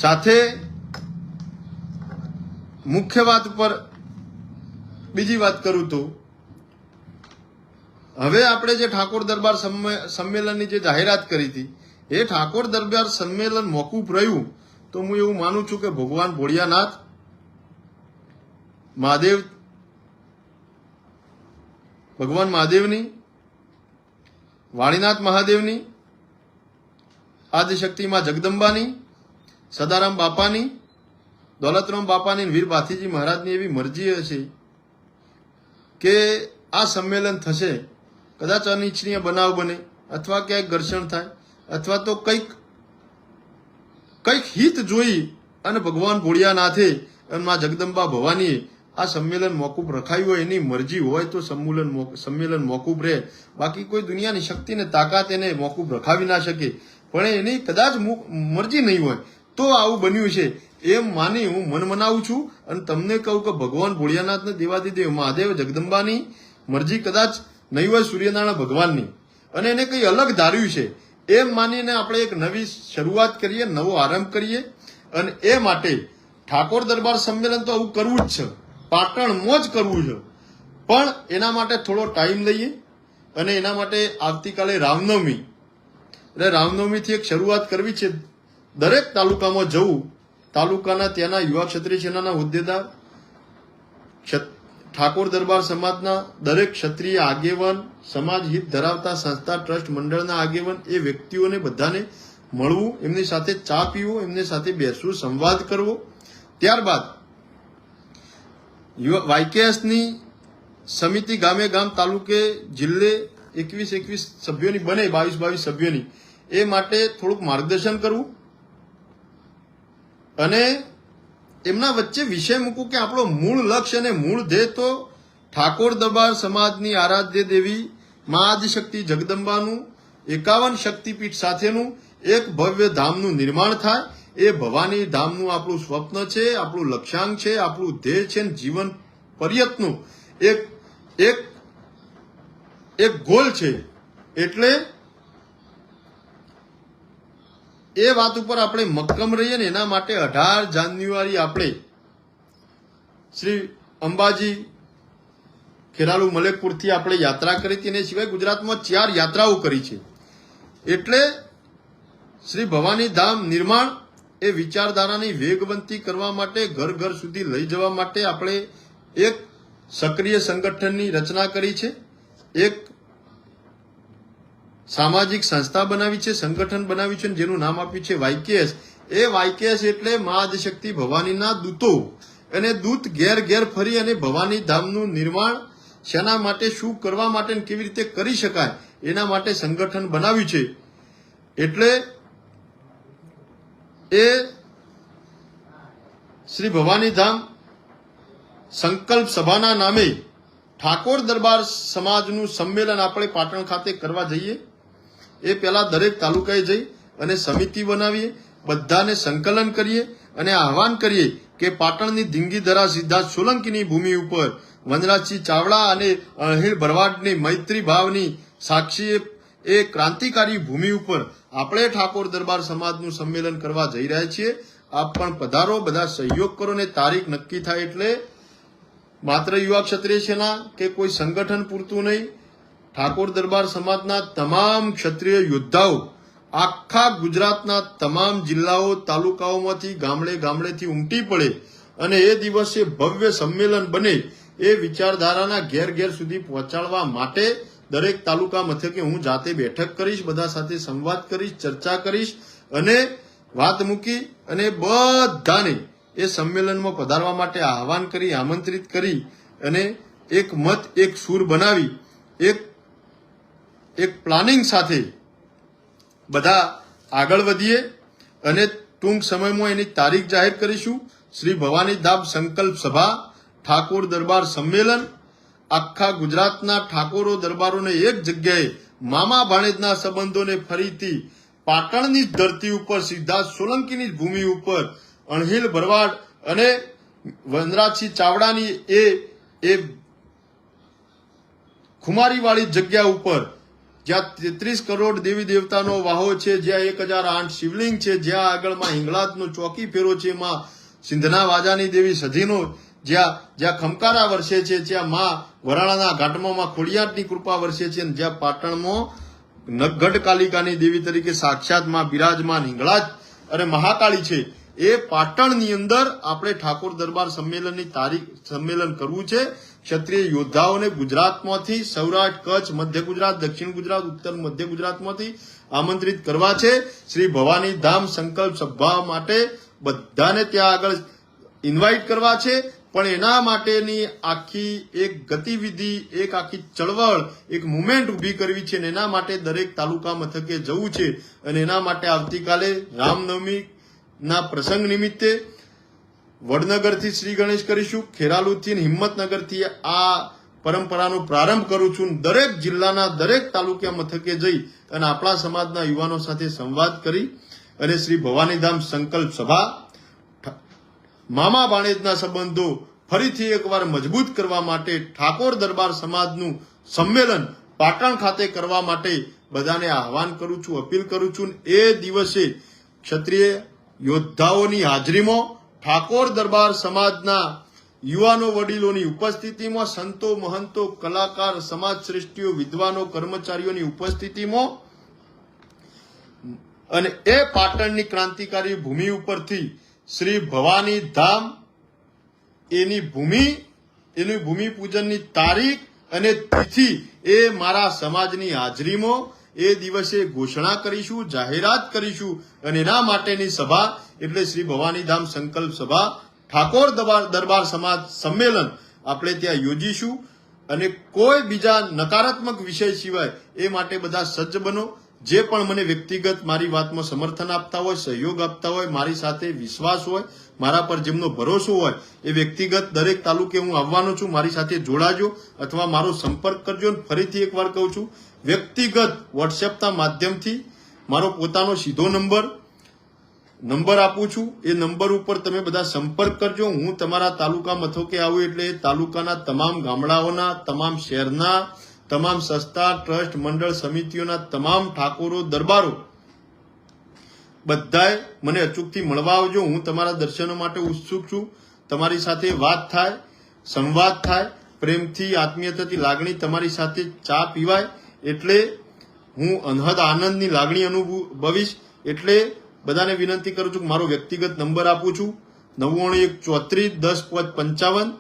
સાથે મુખ્ય વાત ઉપર બીજી વાત કરું તો હવે આપણે જે ઠાકોર દરબાર સંમેલનની જે જાહેરાત કરી હતી એ ઠાકોર દરબાર સંમેલન મોકૂફ રહ્યું તો હું એવું માનું છું કે ભગવાન ભોળિયાનાથ મહાદેવ ભગવાન મહાદેવની વાણીનાથ મહાદેવની આદિશક્તિ માં જગદંબાની સદારામ બાપાની દોલતરામ બાપાની વીર ભાથીજી મહારાજની એવી મરજી હશે કે આ સંમેલન થશે, કદાચ અનિચ્છનીય બનાવ બને અથવા ક્યાંક ઘર્ષણ થાય અથવા તો કંઈક હિત જોઈ અને ભગવાન ભોળિયાનાથે અને મા જગદંબા ભવાનીએ આ સંમેલન મોકૂફ રખાયું હોય, એની મરજી હોય તો સંમેલન મોકૂફ રહે. બાકી કોઈ દુનિયાની શક્તિને તાકાત એને મોકૂફ રખાવી ના શકે, પણ એની કદાચ મરજી નહીં હોય તો આવું બન્યું છે એમ માની હું મન મનાવું છું અને તમને કહું કે ભગવાન ભોળિયાનાથને દેવાદિદેવ મહાદેવ જગદંબાની મરજી કદાચ નહીં હોય, સૂર્યનારાયણ ભગવાનની, અને એને કંઈ અલગ ધાર્યું છે એમ માનીને આપણે એક નવી શરૂઆત કરીએ, નવો આરંભ કરીએ. અને એ માટે ઠાકોર દરબાર સંમેલન તો આવું કરવું જ છે, પાટણમાં જ કરવું છે, પણ એના માટે થોડો ટાઈમ લઈએ અને એના માટે આવતીકાલે રામનવમી, એટલે રામનવમીથી એક શરૂઆત કરવી છે. દરેક તાલુકામાં જવું, તાલુકાના ત્યાંના યુવા ક્ષત્રિય સેનાના હોદ્દેદાર, ઠાકોર દરબાર સમાજના દરેક ક્ષત્રિય આગેવાન, સમાજ હિત ધરાવતા સંસ્થા ટ્રસ્ટ મંડળના આગેવાન, એ વ્યક્તિઓને બધાને મળવું, એમની સાથે ચા પીવો, એમની સાથે બેસવું, સંવાદ કરવો. ત્યારબાદ વાયકેએસની સમિતિ ગામે ગામ તાલુકે જિલ્લે 21 સભ્યોની બને, 22 સભ્યોની, એ માટે થોડુંક માર્ગદર્શન કરવું અને એમના વચ્ચે વિષય મૂકવું કે આપણો મૂળ લક્ષ્ય અને મૂળ ધ્યેય તો ઠાકોર દરબાર સમાજની આરાધ્ય દેવી મા આદિશક્તિ જગદંબાનું 51 શક્તિપીઠ સાથેનું એક ભવ્ય ધામનું નિર્માણ થાય. એ ભવાની ધામનું આપણું સ્વપ્ન છે, આપણું લક્ષ્યાંક છે, આપણું ધ્યેય છે, જીવન પર્યંતનું એક ગોલ છે. એટલે એ વાત ઉપર આપણે મક્કમ રહીએ ને એના માટે 18 જાન્યુઆરી આપણે શ્રી અંબાજી ખેરાલુ મલેકપુરથી આપણે યાત્રા કરી હતી, અને સિવાય ગુજરાતમાં 4 યાત્રાઓ કરી છે. એટલે શ્રી ભવાની ધામ નિર્માણ એ વિચારધારાની વેગવંતી કરવા માટે, ઘર ઘર સુધી લઈ જવા માટે આપણે એક સક્રિય સંગઠનની રચના કરી છે, એક સામાજિક સંસ્થા બનાવી છે, સંગઠન બનાવ્યું છે, જેનું નામ આપ્યું છે વાયકેએસ. એ વાયકેએસ એટલે મા આદિશક્તિ ભવાનીના દૂતો, અને દૂત ઘેર ઘેર ફરી અને ભવાની ધામનું નિર્માણ શેના માટે, શું કરવા માટે, કેવી રીતે કરી શકાય એના માટે સંગઠન બનાવ્યું છે. એટલે એ શ્રી ભવાની ધામ સંકલ્પ સભાના નામે ઠાકોર દરબાર સમાજનું સંમેલન આપણે પાટણ ખાતે કરવા જઈએ. એ પહેલા દરેક તાલુકાએ જઈ અને સમિતિ બનાવીએ, બધાને સંકલન કરીએ અને આહવાન કરીએ કે પાટણની ધીંગીધરા સિદ્ધાર્થ સોલંકીની ભૂમિ ઉપર વનરાજસિંહ ચાવડા અને અણહિલ ભરવાડની મૈત્રી ભાવની સાક્ષી એ ક્રાંતિકારી ભૂમિ ઉપર આપણે ઠાકોર દરબાર સમાજનું સંમેલન કરવા જઈ રહ્યા છીએ. આપ પણ પધારો, બધા સહયોગ કરો ને તારીખ નક્કી થાય એટલે માત્ર યુવા ક્ષત્રિય સેના કે કોઈ સંગઠન પૂરતું નહીં, ઠાકોર દરબાર સમાજના તમામ ક્ષત્રિય યોદ્ધાઓ આખા ગુજરાતના તમામ જિલ્લાઓ તાલુકાઓમાંથી ગામડેથી ઉમટી પડે અને એ દિવસે ભવ્ય સંમેલન બને, એ વિચારધારાના ઘેર ઘેર સુધી પહોંચાડવા માટે દરેક તાલુકા મથકે હું જાતે બેઠક કરીશ, બધા સાથે સંવાદ કરીશ, ચર્ચા કરીશ અને વાત મૂકી અને બધાને એ સંમેલનમાં પધારવા માટે આહવાન કરી, આમંત્રિત કરી અને એક મત, એક સૂર બનાવી એક પ્લાનિંગ સાથે બધા આગળ વધીએ અને ટૂંક સમયમાં એની તારીખ જાહેર કરીશું. શ્રી ભવાની ધામ સંકલ્પ સભા ઠાકોર દરબાર સંમેલન આખા ગુજરાતના ઠાકોરો દરબારોને એક જગ્યાએ, મામા ભાણેજના સંબંધોને ફરીથી પાટણની જ ધરતી ઉપર, સિદ્ધાર્થ સોલંકીની જ ભૂમિ ઉપર, અણહિલ ભરવાડ અને વનરાજસિંહ ચાવડાની એ ખુમારીવાળી જગ્યા ઉપર, જ્યાં 33 કરોડ દેવી દેવતાનો વાહો છે, જ્યાં 1008 શિવલિંગ છે, જ્યાં આગળમાં હિંગળાજનો ચોકી ફેરો છે, એમાં સિંધના વાજાની દેવી સધીનો જ્યાં ખમકારા વર્ષે છે, જ્યાં માં વરાણાના ઘાટમાં માં ખોડિયારની કૃપા વર્ષે છે, અને જ્યાં પાટણમાં નગઢ કાલિકાની દેવી તરીકે સાક્ષાત માં બિરાજમાન હિંગળાજ અને મહાકાળી છે. એ પાટણની અંદર આપણે ઠાકોર દરબાર સંમેલનની સંમેલન કરવું છે. ક્ષત્રિય યોદ્ધાઓને ગુજરાતમાંથી, સૌરાષ્ટ્ર, કચ્છ, મધ્ય ગુજરાત, દક્ષિણ ગુજરાત, ઉત્તર મધ્ય ગુજરાતમાંથી આમંત્રિત કરવા છે. શ્રી ભવાની ધામ સંકલ્પ સભા માટે બધાને ત્યાં આગળ ઇન્વાઇટ કરવા છે. પણ એના માટેની આખી એક ગતિવિધિ, એક આખી ચળવળ, એક મુવમેન્ટ ઊભી કરવી છે, અને એના માટે દરેક તાલુકા મથકે જવું છે. અને એના માટે આવતીકાલે રામનવમી ના પ્રસંગ નિમિત્તે વડનગરથી શ્રી ગણેશ કરીશું, ખેરાલુથી અને હિંમતનગરથી આ પરંપરાનો પ્રારંભ કરું છું. દરેક જિલ્લાના દરેક તાલુકા મથકે જઈ અને આપણા સમાજના યુવાનો સાથે સંવાદ કરી અને શ્રી ભવાનીધામ સંકલ્પ સભા, મામા ભાણેજના સંબંધો ફરીથી એકવાર મજબૂત કરવા માટે ઠાકોર દરબાર સમાજનું સંમેલન પાટણ ખાતે કરવા માટે બધાને આહવાન કરું છું, અપીલ કરું છું. એ દિવસે ક્ષત્રિય યોદ્ધાઓની હાજરીમાં, ઠાકોર દરબાર સમાજના યુવાનો વડીલોની ઉપસ્થિતિમાં, સંતો મહંતો, કલાકાર, સમાજ શ્રેષ્ઠીઓ, વિદ્વાનો, કર્મચારીઓની ઉપસ્થિતિમાં, અને એ પાટણની ક્રાંતિકારી ભૂમિ ઉપરથી શ્રી ભવાની ધામ એની ભૂમિ પૂજનની તારીખ અને તિથિ એ મારા સમાજની હાજરીમાં એ દિવસે ઘોષણા કરીશું, જાહેરાત કરીશું. અને એના માટેની સભા એટલે શ્રી ભવાની ધામ સંકલ્પ સભા, ઠાકોર દરબાર સમાજ સંમેલન આપણે ત્યાં યોજીશું. અને કોઈ બીજા નકારાત્મક વિષય સિવાય એ માટે બધા સજ્જ બનો. જે પણ મને વ્યક્તિગત મારી વાતમાં સમર્થન આપતા હોય, સહયોગ આપતા હોય, મારી સાથે વિશ્વાસ હોય, મારા પર જેમનો ભરોસો હોય, એ વ્યક્તિગત દરેક તાલુકે હું આવવાનો છું. મારી સાથે જોડાજો અથવા મારો સંપર્ક કરજો. ફરીથી એકવાર કહું છું, વ્યક્તિગત વોટ્સએપના માધ્યમથી મારો પોતાનો સીધો નંબર આપું છું. એ નંબર ઉપર તમે બધા સંપર્ક કરજો. હું તમારા તાલુકા મથકે આવું એટલે એ તાલુકાના તમામ ગામડાઓના, તમામ શહેરના, તમામ સંસ્થા, ટ્રસ્ટ, મંડળ, સમિતિઓના તમામ ઠાકોરો, દરબારો બધાએ મને અચૂકથી મળવા આવજો. હું તમારા દર્શનો માટે ઉત્સુક છું. તમારી સાથે વાત થાય, સંવાદ થાય, પ્રેમથી, આત્મીયતાથી લાગણી તમારી સાથે ચા પીવાય એટલે હું અનહદ આનંદની લાગણી અનુભવીશ. એટલે બધાને વિનંતી કરું છું કે મારો વ્યક્તિગત નંબર આપું છું 99131055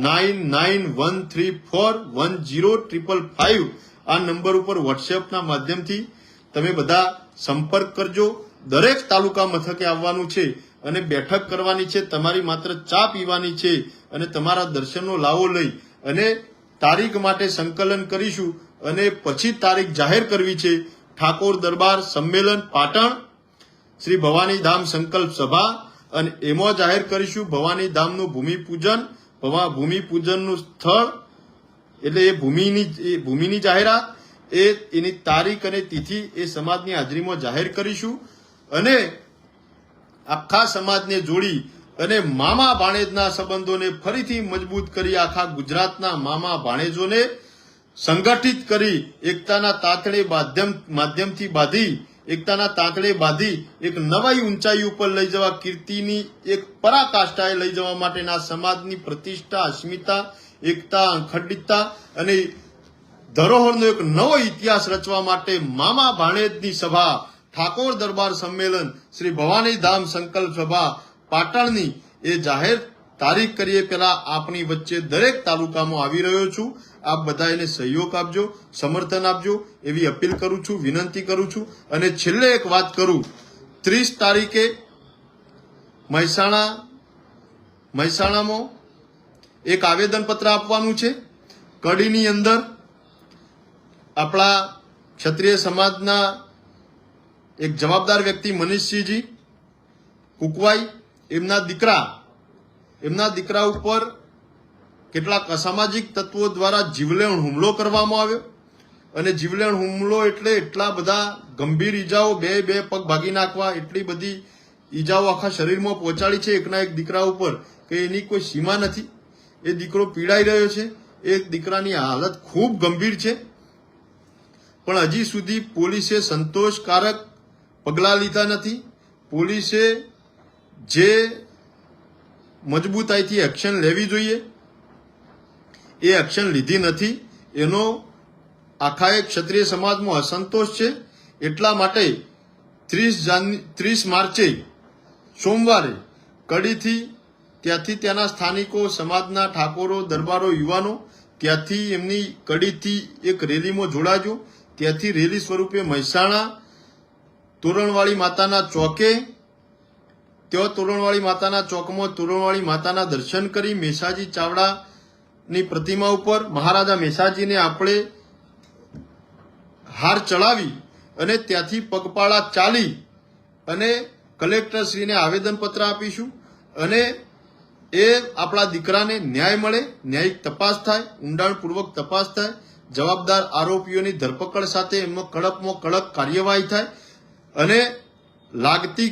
9913410555. આ નંબર ઉપર વોટ્સએપના માધ્યમથી તમે બધા સંપર્ક કરજો. દરેક તાલુકા મથકે આવવાનું છે અને બેઠક કરવાની છે. તમારી માત્ર ચા પીવાની છે અને તમારા દર્શનનો લાવો લઈ અને તારીખ માટે સંકલન કરીશું. અને પછી તારીખ જાહેર કરવી છે. ઠાકોર દરબાર સંમેલન પાટણ, શ્રી ભવાની ધામ સંકલ્પ સભા, અને એમાં જાહેર કરીશું ભવાની ધામનું ભૂમિપૂજન, ભૂમિપૂજનનું સ્થળ એટલે એ ભૂમિની જાહેરાત, એની તારીખ અને તિથિ એ સમાજની હાજરીમાં જાહેર કરીશું. અને આખા સમાજને જોડી અને મામા ભાણેજના સંબંધોને ફરીથી મજબૂત કરી આખા ગુજરાતના મામા ભાણેજોને સંગઠિત કરી એકતાના તાંતણે માધ્યમથી બાંધી એક નવી ઊંચાઈ ઉપર લઈ જવા, કીર્તિની એક પરાકાષ્ઠાએ લઈ જવા માટેના સમાજની પ્રતિષ્ઠા, અસ્મિતા, એકતા, અખંડિતતા અને ધરોહરનો એક નવો ઇતિહાસ રચવા માટે મામા ભાણેજની સભા, ઠાકોર દરબાર સંમેલન, શ્રી ભવાની ધામ સંકલ્પ સભા પાટણની એ જાહેર તારીખ કરીએ પહેલા આપની વચ્ચે દરેક તાલુકામાં આવી રહ્યો છું. આપ બધા એને સહયોગ આપજો, સમર્થન આપજો એવી અપીલ કરું છું, વિનંતી કરું છું. અને છેલ્લે એક વાત કરું, 30 તારીખે મહેસાણામાં એક આવેદનપત્ર આપવાનું છે. કડીની અંદર આપણા ક્ષત્રિય સમાજના એક જવાબદાર વ્યક્તિ મનીષસિંહજી કુકવાઈ, એમના દીકરા ઉપર કેટલાક અસામાજિક તત્વો દ્વારા જીવલેણ હુમલો કરવામાં આવ્યો. અને જીવલેણ હુમલો એટલે એટલા બધા ગંભીર ઈજાઓ, બે પગ ભાગી નાખવા, એટલી બધી ઈજાઓ આખા શરીરમાં પહોંચાડી છે એકના એક દીકરા ઉપર કે એની કોઈ સીમા નથી. એ દીકરો પીડાઈ રહ્યો છે. એ દીકરાની હાલત ખૂબ ગંભીર છે. પણ હજી સુધી પોલીસે સંતોષકારક પગલાં લીધા નથી. પોલીસે જે મજબૂતાઈથી એક્શન લેવી જોઈએ. એ એક્શન લીધી નથી. એનો આખા એક ક્ષત્રિય સમાજમાં અસંતોષ છે. એટલા માટે 30 માર્ચે સોમવારે કડીથી ત્યાંથી ત્યાંના સ્થાનિકો, સમાજના ઠાકોરો, દરબારો, યુવાનો ત્યાંથી એમની કડીથી એક રેલીમાં જોડાજો. ત્યાંથી રેલી સ્વરૂપે મહેસાણા તોરણવાળી માતાના ચોકે, ત્યાં તોરણવાળી માતાના ચોકમાં તોરણવાળી માતાના દર્શન કરી મેસાજી ચાવડાની પ્રતિમા ઉપર મહારાજા મેસાજીને આપણે હાર ચડાવી અને ત્યાંથી પગપાળા ચાલી અને કલેક્ટરશ્રીને આવેદનપત્ર આપીશું અને એ આપણા દીકરાને ન્યાય મળે, ન્યાયિક તપાસ થાય, ઊંડાણપૂર્વક તપાસ થાય, જવાબદાર આરોપીઓની ધરપકડ સાથે એમનો કડકમાં કડક કાર્યવાહી થાય અને લાગતી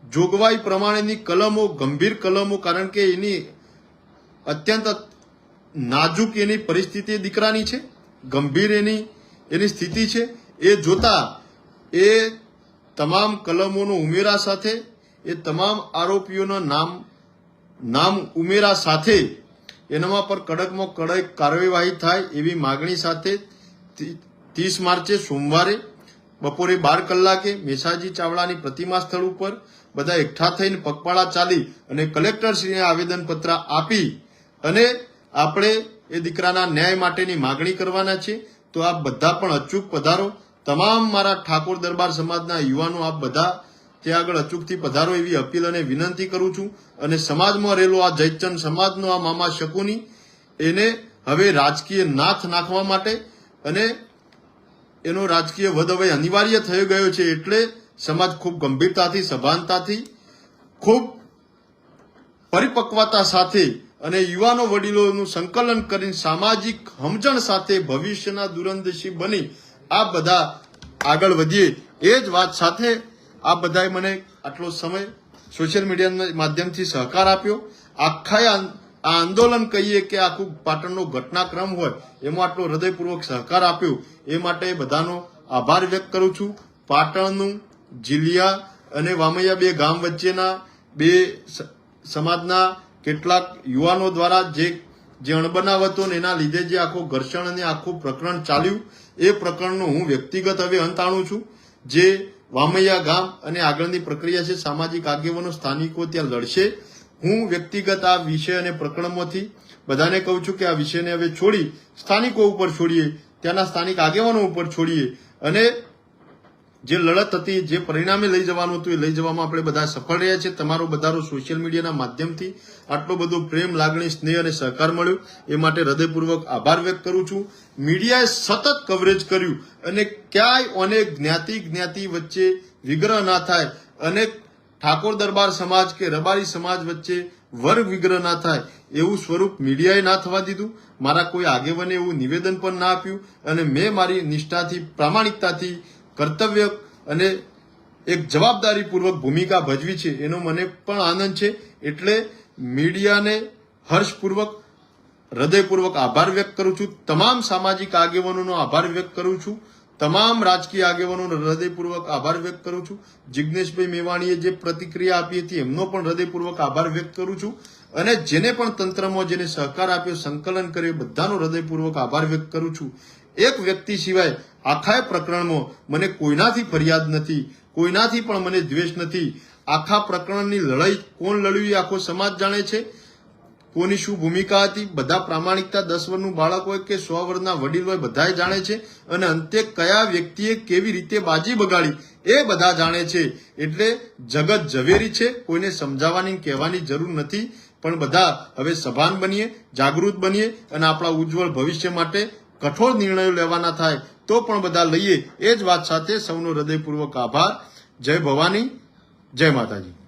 જોગવાઈ પ્રમાણેની કલમો, ગંભીર કલમો, કારણ કે એની અત્યંત નાજુક એની પરિસ્થિતિ દીકરાની છે, ગંભીર એની સ્થિતિ છે. એ જોતા એ તમામ કલમોનો ઉમેરા સાથે, એ તમામ આરોપીઓના નામ ઉમેરા સાથે એનામાં પર કડકમાં કડક કાર્યવાહી થાય એવી માગણી સાથે 30 માર્ચે સોમવારે બપોરે 12 કલાકે મેસાજી ચાવડાની પ્રતિમા સ્થળ ઉપર બધા એકઠા થઈને પગપાળા ચાલી અને કલેક્ટરશ્રીને આવેદનપત્ર આપી અને આપણે એ દીકરાના ન્યાય માટેની માગણી કરવાના છે. તો આપ બધા પણ અચૂક પધારો. તમામ મારા ઠાકોર દરબાર સમાજના યુવાનો આપ બધા ત્યાં આગળ અચૂકથી પધારો એવી અપીલ અને વિનંતી કરું છું. અને સમાજમાં રહેલો આ જયચંદ સમાજનો આ મામા શકુની એને હવે રાજકીય નાથ નાખવા માટે અને એનો રાજકીય વધ હવે અનિવાર્ય થઈ ગયો છે. એટલે સમાજ ખૂબ ગંભીરતાથી, સભાનતાથી, ખૂબ પરિપક્વતા સાથે અને યુવાનો વડીલોનું સંકલન કરીને સામાજિક સમજણ સાથે ભવિષ્યના દૂરંદેશી બની આ બધા આગળ વધીએ એ જ વાત સાથે આ બધાએ મને આટલો સમય સોશિયલ મીડિયાના માધ્યમથી સહકાર આપ્યો. આખા આ આંદોલન કહીએ કે આખું પાટણનો ઘટનાક્રમ હોય એમાં આટલો હૃદયપૂર્વક સહકાર આપ્યો એ માટે બધાનો આભાર વ્યક્ત કરું છું. પાટણનું જીલિયા અને વામૈયા 2 ગામ વચ્ચેના 2 સમાજના કેટલાક યુવાનો દ્વારા જે અણબનાવ હતો ને એના લીધે જે આખો ઘર્ષણ અને આખું પ્રકરણ ચાલ્યું એ પ્રકરણનો હું વ્યક્તિગત હવે અંત આણું છું. જે વામૈયા ગામ અને આગળની પ્રક્રિયા છે, સામાજિક આગેવાનો સ્થાનિકો ત્યાં લડશે. હું વ્યક્તિગત આ વિષય અને પ્રકરણમાંથી બધાને કહું છું કે આ વિષયને હવે છોડી સ્થાનિકો ઉપર છોડીએ, ત્યાંના સ્થાનિક આગેવાનો ઉપર છોડીએ અને જે લડત હતી, જે પરિણામે લઈ જવાનું હતું એ લઈ જવામાં આપણે બધા સફળ રહ્યા છે. તમારો બધાનો સોશિયલ મીડિયાના માધ્યમથી આટલો બધો પ્રેમ, લાગણી, સ્નેહ અને સહકાર મળ્યો એ માટે હૃદયપૂર્વક આભાર વ્યક્ત કરું છું. મીડિયાએ સતત કવરેજ કર્યું અને ક્યાંય અનેક જ્ઞાતિ વચ્ચે વિગ્રહ ના થાય અને ઠાકોર દરબાર સમાજ કે રબારી સમાજ વચ્ચે વર્ગ વિગ્રહ ના થાય એવું સ્વરૂપ મીડિયાએ ના થવા દીધું. મારા કોઈ આગેવાને એવું નિવેદન પણ ના આપ્યું અને મેં મારી નિષ્ઠાથી, પ્રામાણિકતાથી કર્તવ્ય અને એક જવાબદારીપૂર્વક ભૂમિકા ભજવી છે એનો મને પણ આનંદ છે. એટલે મીડિયાને હર્ષપૂર્વક, હૃદયપૂર્વક આભાર વ્યક્ત કરું છું. તમામ સામાજિક આગેવાનોનો આભાર વ્યક્ત કરું છું. તમામ રાજકીય આગેવાનોનો હૃદયપૂર્વક આભાર વ્યક્ત કરું છું. જિજ્ઞેશભાઈ મેવાણીએ જે પ્રતિક્રિયા આપી હતી એમનો પણ હૃદયપૂર્વક આભાર વ્યક્ત કરું છું. અને જેને પણ તંત્રમાં જેને સહકાર આપ્યો, સંકલન કર્યું, બધાનો હૃદયપૂર્વક આભાર વ્યક્ત કરું છું. એક વ્યક્તિ સિવાય આખા પ્રકરણમાં મને કોઈનાથી ફરિયાદ નથી, કોઈનાથી પણ મને દ્વેષ નથી. આખા પ્રકરણની લડાઈ કોણ લડ્યું એ આખો સમાજ જાણે છે. કોની શું ભૂમિકા હતી, બધા પ્રામાણિકતા, 10 વર્ષનું બાળક હોય કે 100 વર્ષના વડીલ હોય બધાય જાણે છે. અને અંતે કયા વ્યક્તિએ કેવી રીતે બાજી બગાડી એ બધા જાણે છે. એટલે જગત ઝવેરી છે, કોઈને સમજાવવાની કહેવાની જરૂર નથી. પણ બધા હવે સભાન બનીએ, જાગૃત બનીએ અને આપણા ઉજ્જવળ ભવિષ્ય માટે કઠોર નિર્ણયો લેવાના થાય તો પણ બધા લઈએ. એ જ વાત સાથે સૌનો હૃદયપૂર્વક આભાર. જય ભવાની, જય માતાજી.